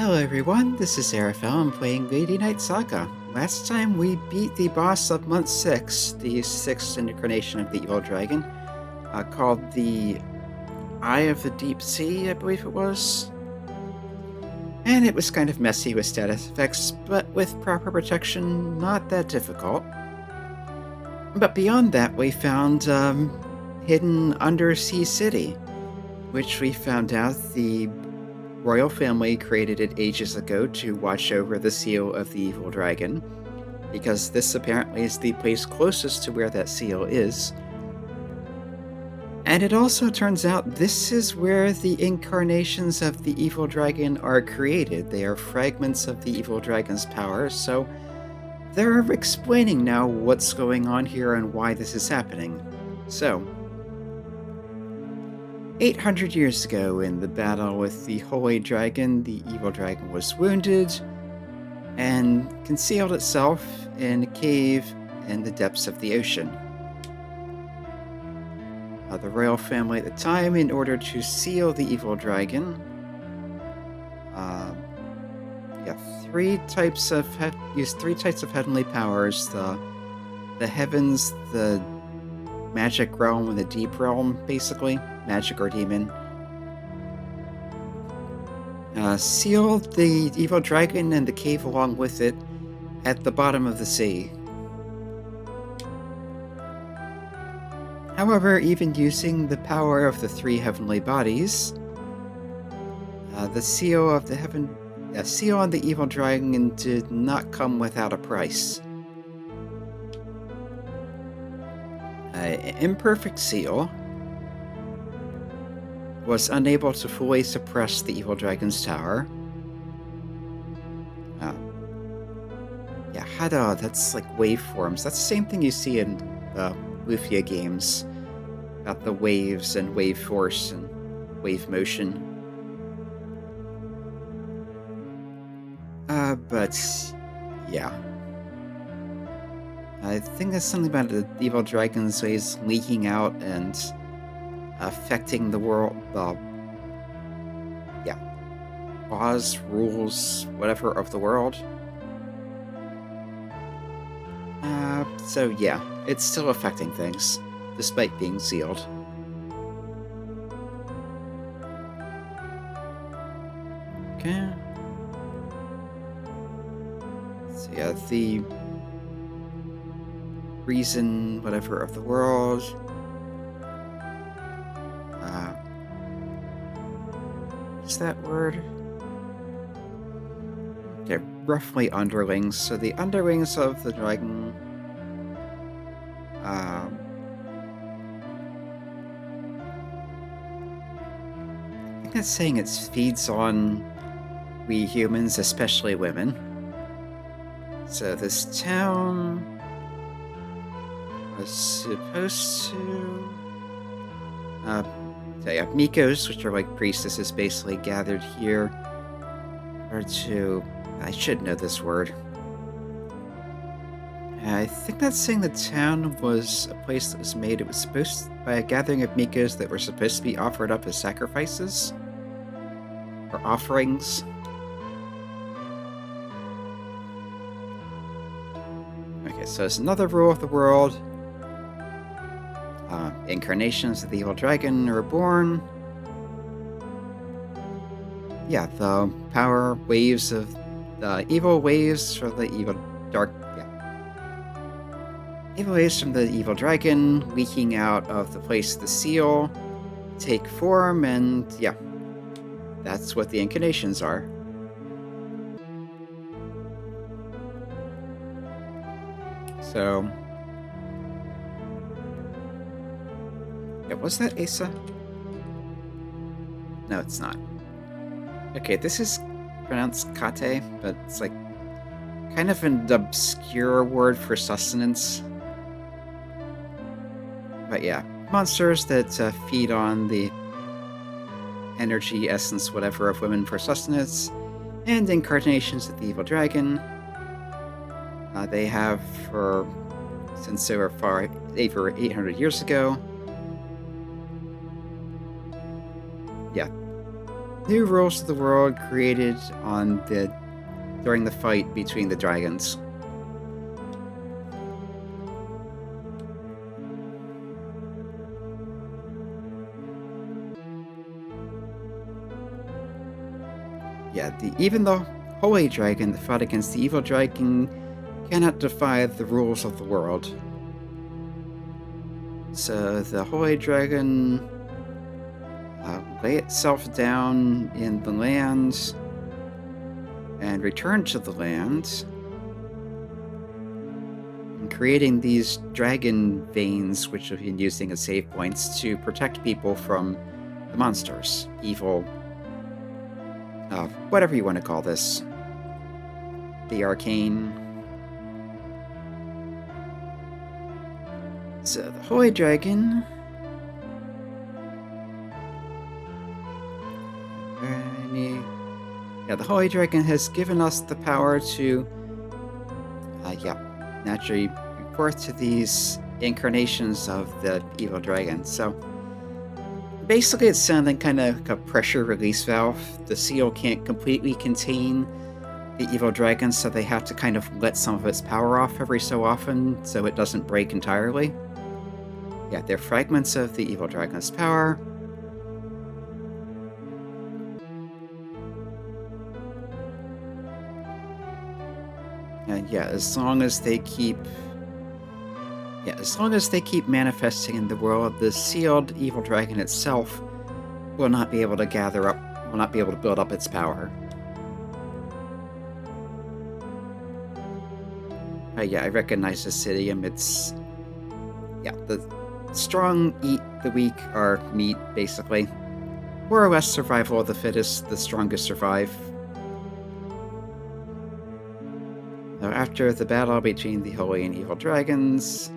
Hello everyone, this is Arafel. I'm playing Lady Knight Saga. Last time we beat the boss of month 6, the 6th incarnation of the evil dragon, called the Eye of the Deep Sea, I believe it was. And it was kind of messy with status effects, but with proper protection, not that difficult. But beyond that, we found hidden undersea city, which we found out the royal family created it ages ago to watch over the seal of the evil dragon, because this apparently is the place closest to where that seal is. And it also turns out this is where the incarnations of the evil dragon are created. They are fragments of the evil dragon's power, so they're explaining now what's going on here and why this is happening. So, 800 years ago, in the battle with the Holy Dragon, the evil dragon was wounded and concealed itself in a cave in the depths of the ocean. The royal family at the time, in order to seal the evil dragon, used three types of heavenly powers: the heavens, the magic realm, and the deep realm, basically. Magic or demon. Sealed the evil dragon and the cave along with it at the bottom of the sea. However, even using the power of the three heavenly bodies, the seal on the evil dragon did not come without a price. Imperfect seal was unable to fully suppress the evil dragon's tower. Hada, that's like waveforms. That's the same thing you see in the Lufia games, about the waves and wave force and wave motion. But yeah. I think there's something about the evil dragon's waves leaking out and affecting the world, laws, rules, whatever of the world. So yeah, it's still affecting things, despite being sealed. Okay. So yeah, the reason, whatever, of the world. What's that word? Okay, roughly underlings. So the underlings of the dragon. I think that's saying it feeds on we humans, especially women. So this town was supposed to... Mikos, which are like priestesses, basically gathered here or to... I should know this word. I think that's saying the town was a place that was made. It was supposed by a gathering of Mikos that were supposed to be offered up as sacrifices or offerings. Okay, so it's another rule of the world. Incarnations of the evil dragon are born. Yeah, the power waves of the evil waves for the evil waves from the evil dragon leaking out of the place of the seal take form, and yeah, that's what the incarnations are. So, yeah, was that Asa? No, it's not. Okay, this is pronounced kate, but it's like kind of an obscure word for sustenance. But yeah, monsters that feed on the energy, essence, whatever of women for sustenance, and incarnations of the evil dragon. They have since over 800 years ago. Yeah. new rules of the world created during the fight between the dragons. Yeah, even the holy dragon that fought against the evil dragon cannot defy the rules of the world. So the holy dragon lay itself down in the land and returned to the land, and creating these dragon veins, which have been using as save points to protect people from the monsters, evil, whatever you want to call this, the arcane. So the holy dragon the holy dragon has given us the power to naturally give birth to these incarnations of the evil dragon. So basically it's sounding kind of like a pressure release valve. The seal can't completely contain the evil dragon, so they have to kind of let some of its power off every so often so it doesn't break entirely. Yeah, they're fragments of the evil dragon's power. And as long as they keep manifesting in the world, the sealed evil dragon itself will not be able to build up its power. I recognize the city. It's the strong eat the weak are meat, basically. More or less survival of the fittest, the strongest survive. Now, after the battle between the holy and evil dragons...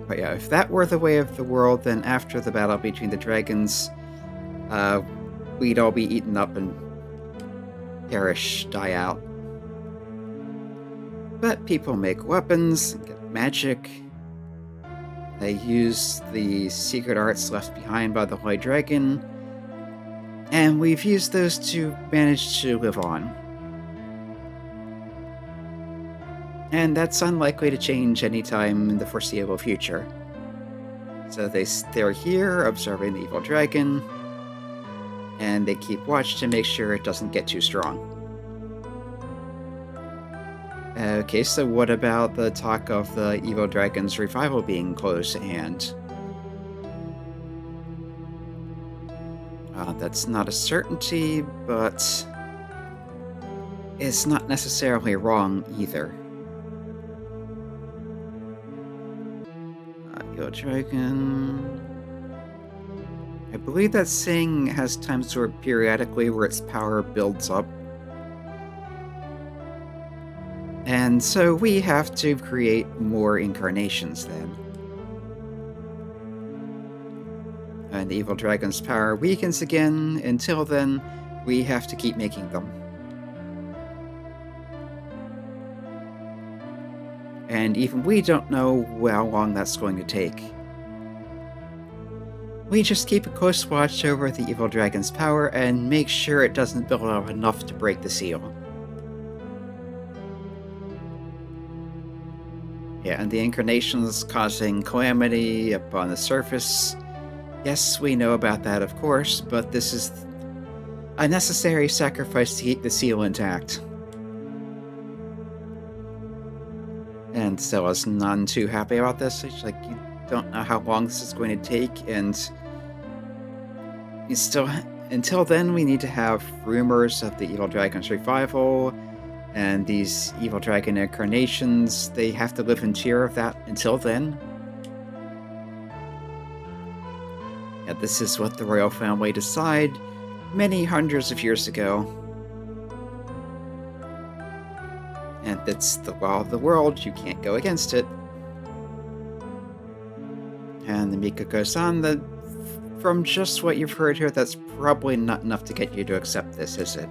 if that were the way of the world, then after the battle between the dragons, we'd all be eaten up and die out. But people make weapons, get magic. They use the secret arts left behind by the holy dragon, and we've used those to manage to live on. And that's unlikely to change anytime in the foreseeable future. So they're here observing the evil dragon, and they keep watch to make sure it doesn't get too strong. Okay, so what about the talk of the evil dragon's revival being close at hand? That's not a certainty, but it's not necessarily wrong either. Evil dragon... I believe that saying has times periodically where its power builds up. And so we have to create more incarnations then. And the evil dragon's power weakens again. Until then, we have to keep making them. And even we don't know how long that's going to take. We just keep a close watch over the evil dragon's power and make sure it doesn't build up enough to break the seal. And the incarnations causing calamity upon the surface. Yes, we know about that, of course, but this is a necessary sacrifice to keep the seal intact. And Stella's none too happy about this. She's like, you don't know how long this is going to take, and until then, we need to have rumors of the evil dragon's revival, and these evil dragon incarnations, they have to live in fear of that until then. This is what the royal family decided many hundreds of years ago. And it's the law of the world, you can't go against it. And the miko goes on, from just what you've heard here, that's probably not enough to get you to accept this, is it?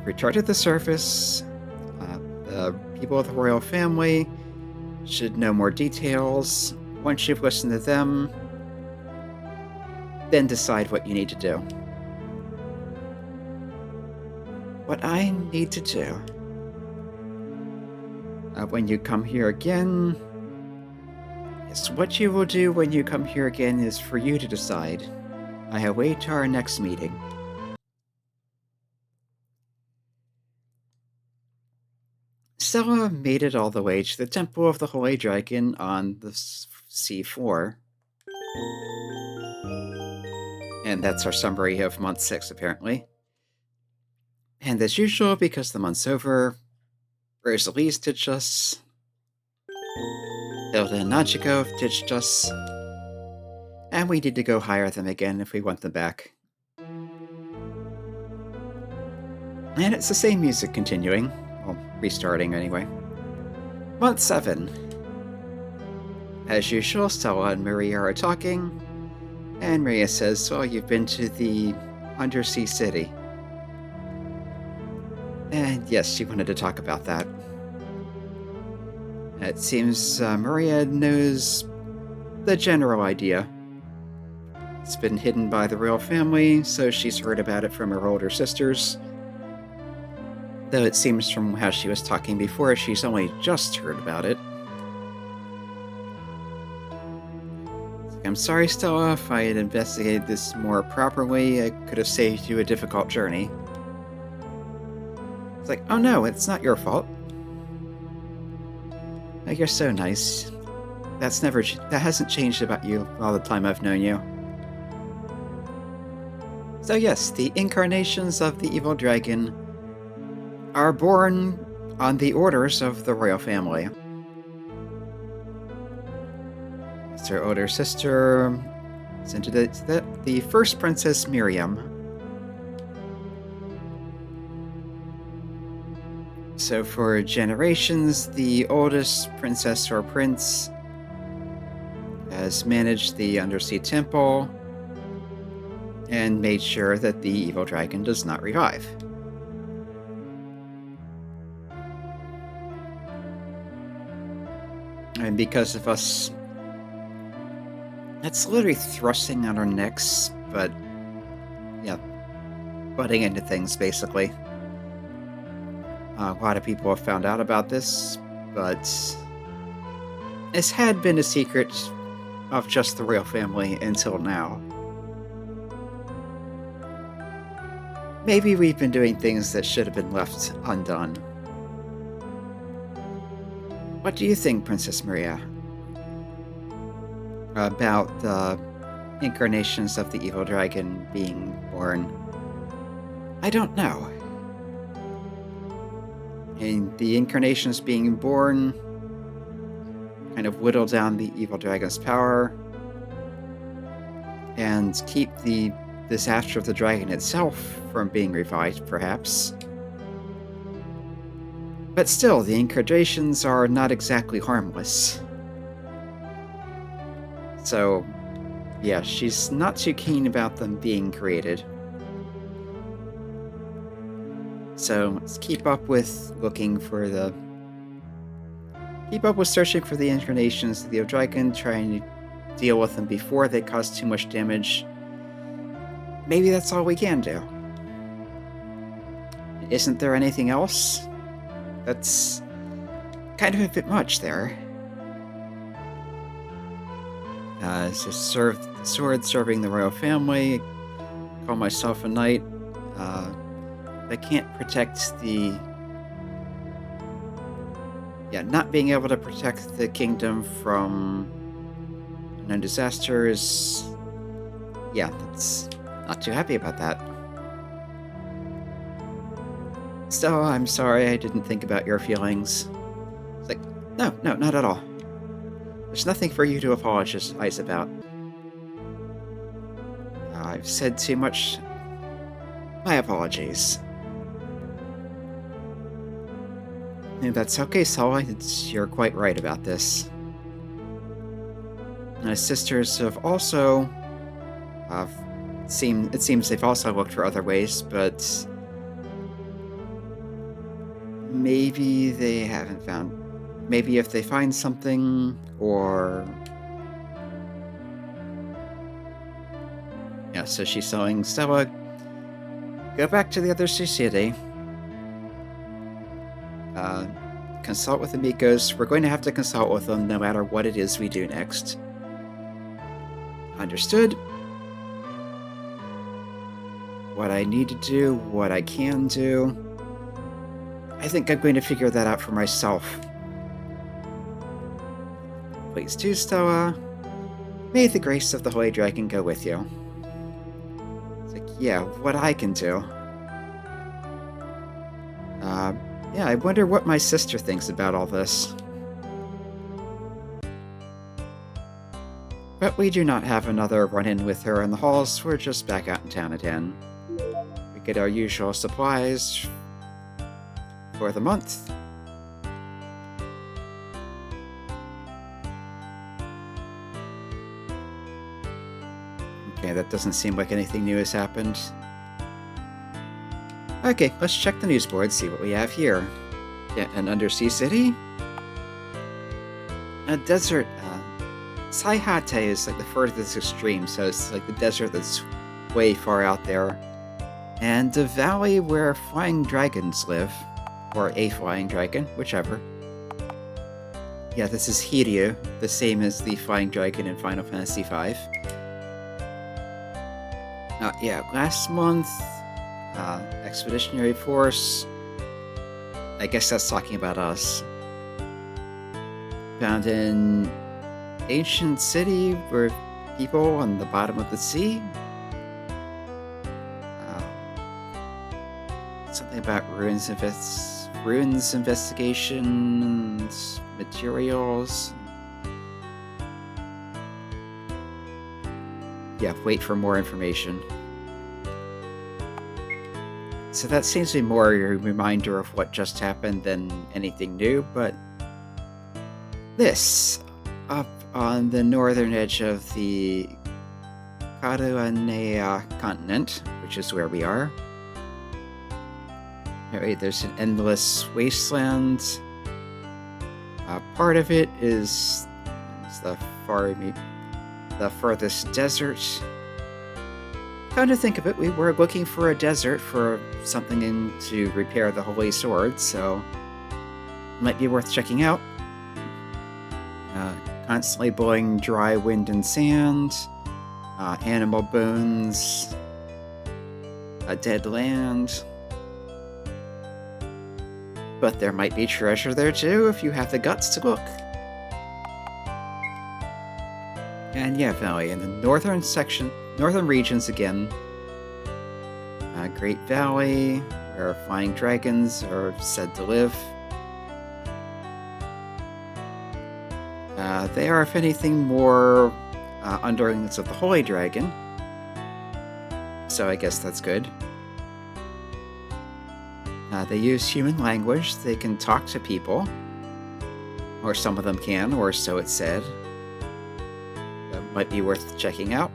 Return to the surface. The people of the royal family should know more details. Once you've listened to them, then decide what you need to do. What I need to do when you come here again. Yes, what you will do when you come here again is for you to decide. I await our next meeting. Stella made it all the way to the Temple of the Holy Dragon on the Seafloor. And that's our summary of month 6, apparently. And as usual, because the month's over, Rosalie's ditched us. Hilda and Nachiko have ditched us. And we need to go hire them again if we want them back. And it's the same music continuing. Well, restarting anyway. Month 7. As usual, Stella and Maria are talking. And Maria says, well, you've been to the undersea city. And yes, she wanted to talk about that. It seems Maria knows the general idea. It's been hidden by the royal family, so she's heard about it from her older sisters. Though it seems from how she was talking before, she's only just heard about it. I'm sorry, Stella, if I had investigated this more properly, I could have saved you a difficult journey. It's like, oh no, it's not your fault. Oh, you're so nice. That hasn't changed about you all the time I've known you. So yes, the incarnations of the evil dragon are born on the orders of the royal family. It's her older sister, the first Princess Miriam. So for generations, the oldest princess or prince has managed the undersea temple and made sure that the evil dragon does not revive. And because of us, it's literally thrusting on our necks, but yeah, butting into things basically. A lot of people have found out about this, but this had been a secret of just the royal family until now. Maybe we've been doing things that should have been left undone. What do you think, Princess Maria, about the incarnations of the evil dragon being born? I don't know. And the incarnations being born kind of whittle down the evil dragon's power and keep the disaster of the dragon itself from being revived, perhaps. But still, the incarnations are not exactly harmless. So, yeah, she's not too keen about them being created. So let's keep up with searching for the incarnations of the dragon, trying to deal with them before they cause too much damage. Maybe that's all we can do. Isn't there anything else? That's kind of a bit much there. Just the sword serving the royal family. Call myself a knight. I can't protect not being able to protect the kingdom from known disasters. Yeah, that's not too happy about that. Still, I'm sorry I didn't think about your feelings. It's like, no, not at all. There's nothing for you to apologize about. I've said too much. My apologies. And that's okay, Saga. You're quite right about this. My sisters have also it seems they've also looked for other ways, but maybe they haven't found. Maybe if they find something, or Yeah, so she's telling Stella, go back to the other city. Consult with the Mikos. We're going to have to consult with them no matter what it is we do next. Understood. What I need to do, what I can do. I think I'm going to figure that out for myself. Please do, Stella. May the grace of the Holy Dragon go with you. It's like, yeah, what I can do. Yeah, I wonder what my sister thinks about all this. But we do not have another run-in with her in the halls. We're just back out in town again. We get our usual supplies for the month. Okay, that doesn't seem like anything new has happened. Okay, let's check the news board, see what we have here. Yeah, an undersea city? A desert. Saihate is like the furthest extreme, so it's like the desert that's way far out there. And a valley where flying dragons live. Or a flying dragon, whichever. Yeah, this is Hiryu, the same as the flying dragon in Final Fantasy V. Yeah, last month, Expeditionary Force. I guess that's talking about us. Found in ancient city where people on the bottom of the sea. Something about ruins investigations, materials. Yeah, wait for more information. So that seems to be more a reminder of what just happened than anything new, but this, up on the northern edge of the Caruanea continent, which is where we are. Right, there's an endless wasteland. Part of it is the furthest desert. Come to think of it, we were looking for a desert for something to repair the Holy Sword, so it might be worth checking out. Constantly blowing dry wind and sand, animal bones, a dead land. But there might be treasure there too if you have the guts to look. And yeah, Valley in the northern regions again. Great Valley, where flying dragons are said to live. They are, if anything, more underlings of the Holy Dragon. So I guess that's good. They use human language. They can talk to people. Or some of them can, or so it's said. That might be worth checking out.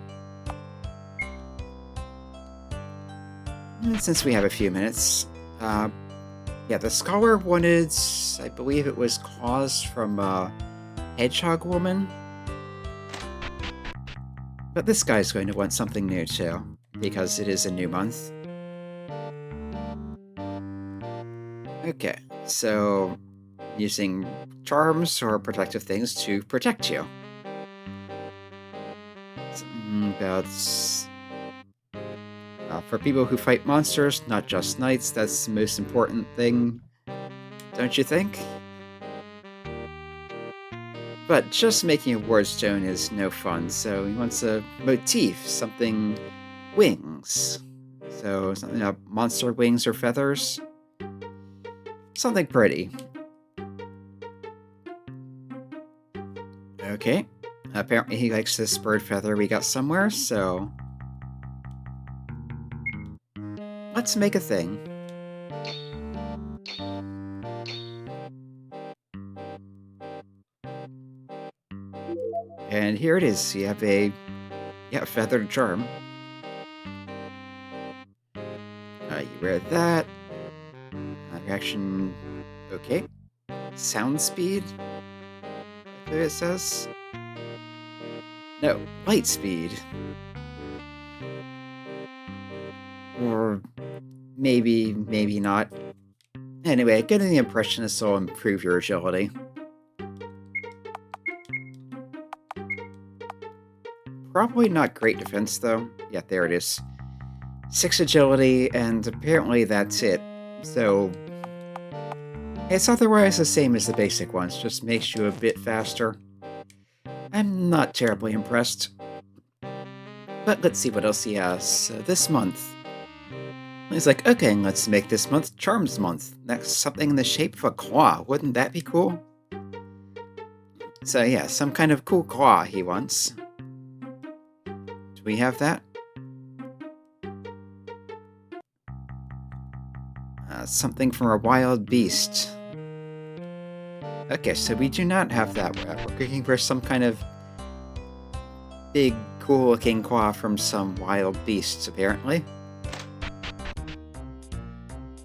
And since we have a few minutes, yeah, the scholar wanted, I believe it was claws from Hedgehog Woman. But this guy's going to want something new too, because it is a new month. Okay, so using charms or protective things to protect you. Something about for people who fight monsters, not just knights, that's the most important thing, don't you think? But just making a word stone is no fun, so he wants a motif, something wings. So something about monster wings or feathers. Something pretty. Okay. Apparently he likes this bird feather we got somewhere, so let's make a thing. And here it is. You have a feathered charm. You wear that. Reaction. Okay. Sound speed. That's what it says. No, light speed. Or maybe not. Anyway, getting the impression this will improve your agility. Probably not great defense, though. Yeah, there it is. 6 agility, and apparently that's it. So, it's otherwise the same as the basic ones, just makes you a bit faster. I'm not terribly impressed. But let's see what else he has. So this month, he's like, okay, let's make this month Charms Month. That's something in the shape of a claw. Wouldn't that be cool? So yeah, some kind of cool claw he wants. Do we have that? Something from a wild beast. Okay, so we do not have that. We're looking for some kind of big, cool-looking claw from some wild beasts, apparently.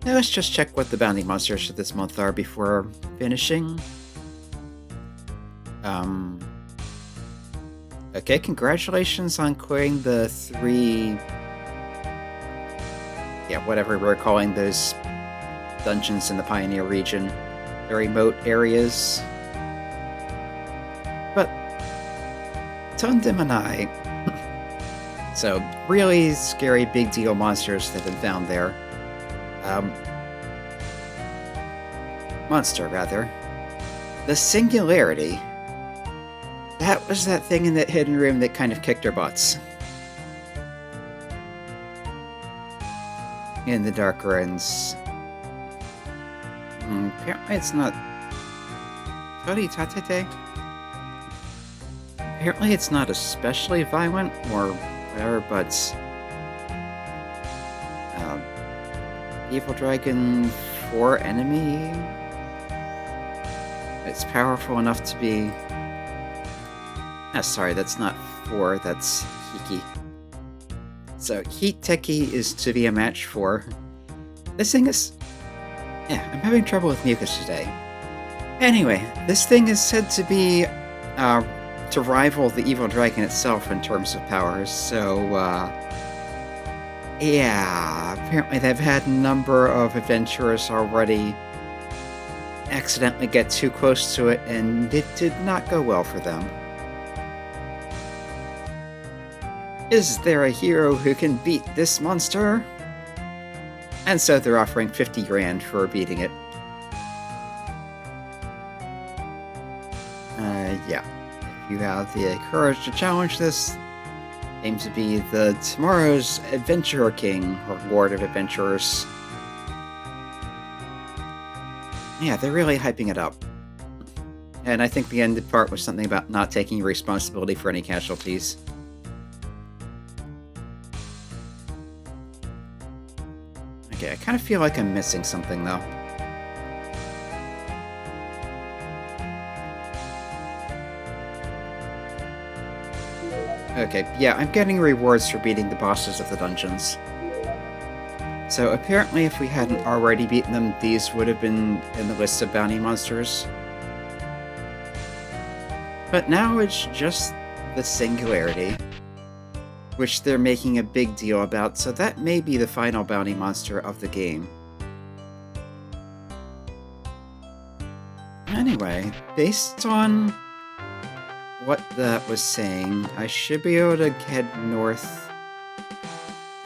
Now let's just check what the bounty monsters for this month are before finishing. Okay, congratulations on clearing the 3... yeah, whatever we're calling those dungeons in the Pioneer region. The remote areas. But Tundem and I... so, really scary big deal monsters that have been found there. Monster, rather. The Singularity. That was that thing in that hidden room that kind of kicked our butts. In the Dark Ruins. Apparently it's not... Toritatete? Apparently it's not especially violent, or whatever, but... Evil Dragon 4 enemy? It's powerful enough to be... sorry, that's not 4, that's Hiki. So, Heat Teki is to be a match for. This thing is... yeah, I'm having trouble with mucus today. Anyway, this thing is said to be... to rival the Evil Dragon itself in terms of powers, so, yeah, apparently they've had a number of adventurers already accidentally get too close to it, and it did not go well for them. Is there a hero who can beat this monster? And so they're offering 50 grand for beating it. Yeah. If you have the courage to challenge this, aims to be the tomorrow's Adventurer King, or Lord of Adventurers. Yeah, they're really hyping it up. And I think the end part was something about not taking responsibility for any casualties. Okay, I kind of feel like I'm missing something, though. Okay, yeah, I'm getting rewards for beating the bosses of the dungeons. So apparently if we hadn't already beaten them, these would have been in the list of bounty monsters. But now it's just the Singularity, which they're making a big deal about, so that may be the final bounty monster of the game. Anyway, based on what that was saying, I should be able to head north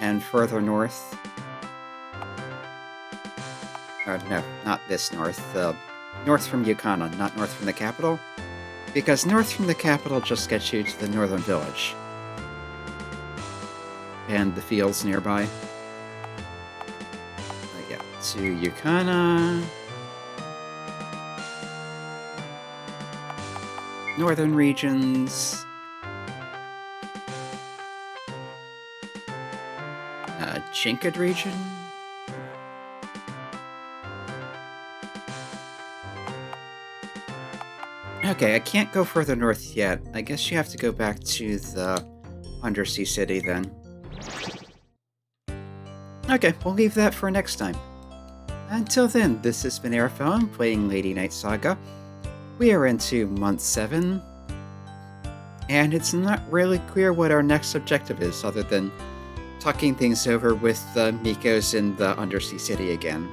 and further north. No, not this north. North from Yukana, not north from the capital. Because north from the capital just gets you to the northern village. And the fields nearby. Yeah, to Yukana. Northern regions. Chinkad region. Okay, I can't go further north yet. I guess you have to go back to the Undersea City then. Okay, we'll leave that for next time. Until then, this has been Airphone playing Lady Knight Saga. We are into month 7, and it's not really clear what our next objective is, other than talking things over with the Mikos in the undersea city again.